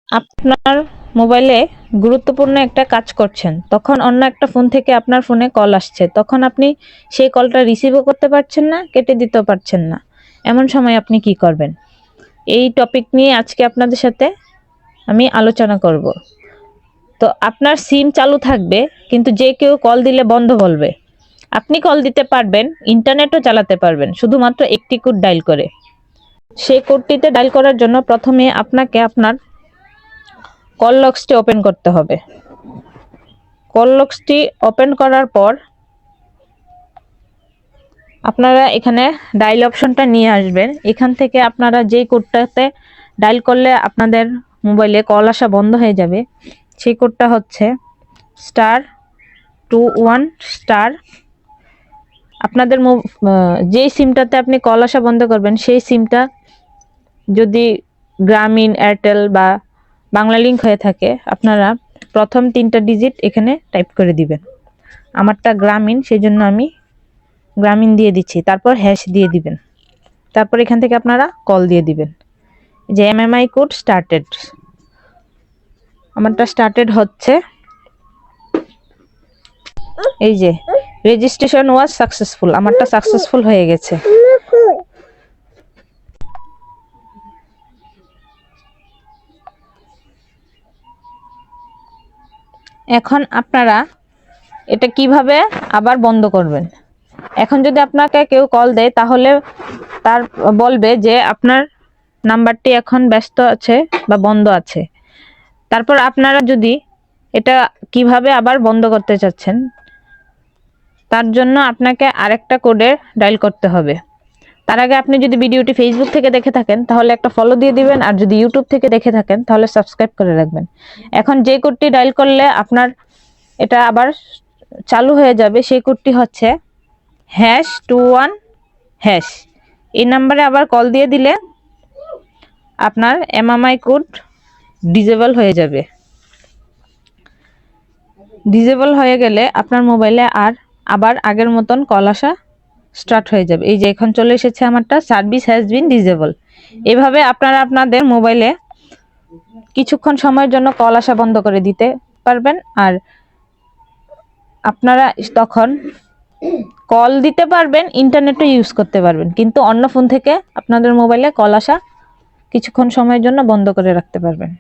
আপনার মোবাইলে গুরুত্বপূর্ণ একটা কাজ করছেন, তখন অন্য একটা ফোন থেকে আপনার ফোনে কল আসছে, তখন আপনি সেই কলটা রিসিভও করতে পারছেন না, কেটে দিতেও পারছেন না। এমন সময় আপনি কি করবেন? এই টপিক নিয়ে আজকে আপনাদের সাথে আমি আলোচনা করব। তো আপনার সিম চালু থাকবে, কিন্তু যে কেউ কল দিলে বন্ধ বলবে। আপনি কল দিতে পারবেন, ইন্টারনেটও চালাতে পারবেন, শুধুমাত্র একটি কোড ডায়াল করে। সেই কোডটিতে ডায়াল করার জন্য প্রথমে আপনাকে আপনার কল লক্সটি ওপেন করতে হবে। কল লক্সটি ওপেন করার পর আপনারা এখানে ডায়াল অপশনটা নিয়ে আসবেন। এখান থেকে আপনারা যেই কোডটাতে ডায়াল করলে আপনাদের মোবাইলে কল আসা বন্ধ হয়ে যাবে, সেই কোডটা হচ্ছে *21*। আপনাদের যেই সিমটাতে আপনি কল আসা বন্ধ করবেন, সেই সিমটা যদি গ্রামীণ, এয়ারটেল বা বাংলা লিংক হয়ে থাকে, আপনারা প্রথম 3টা ডিজিট এখানে টাইপ করে দিবেন। আমারটা গ্রামীণ, সেই জন্য আমি গ্রামীণ দিয়ে দিচ্ছি। তারপর হ্যাশ দিয়ে দিবেন। তারপর এখান থেকে আপনারা কল দিয়ে দিবেন যে এমএমআই কোড স্টার্টেড। আমারটা স্টার্টেড হচ্ছে। এই যে রেজিস্ট্রেশন ওয়াজ সাকসেসফুল, আমারটা সাকসেসফুল হয়ে গেছে। এখন আপনারা এটা কিভাবে আবার বন্ধ করবেন? এখন যদি আপনাকে কেউ কল দেয়, তাহলে তার বলবে যে আপনার নাম্বারটি এখন ব্যস্ত আছে বা বন্ধ আছে। তারপর আপনারা যদি এটা কিভাবে আবার বন্ধ করতে চাচ্ছেন, তার জন্য আপনাকে আরেকটা কোডে ডায়াল করতে হবে। তার আগে আপনি যদি ভিডিওটি ফেসবুক থেকে দেখে থাকেন, তাহলে একটা ফলো দিয়ে দিবেন, আর যদি ইউটিউব থেকে দেখে থাকেন, তাহলে সাবস্ক্রাইব করে রাখবেন। এখন যে কোডটি ডায়াল করলে আপনার এটা আবার চালু হয়ে যাবে, সেই কোডটি হচ্ছে #21#। এই নাম্বারে আবার কল দিয়ে দিলে আপনার এমএমআই কোড ডিসেবল হয়ে যাবে। ডিসেবল হয়ে গেলে আপনার মোবাইলে আবার আগের মতন কল আসা স্টার্ট হয়ে যাবে। এই যে এখন চলে এসেছে আমারটা, সার্ভিস হ্যাজ বিন ডিসেবল। এভাবে আপনারা আপনাদের মোবাইলে কিছুক্ষণ সময়ের জন্য কল আসা বন্ধ করে দিতে পারবেন। আর আপনারা তখন কল দিতে পারবেন, ইন্টারনেটও ইউজ করতে পারবেন, কিন্তু অন্য ফোন থেকে আপনাদের মোবাইলে কল আসা কিছুক্ষণ সময়ের জন্য বন্ধ করে রাখতে পারবেন।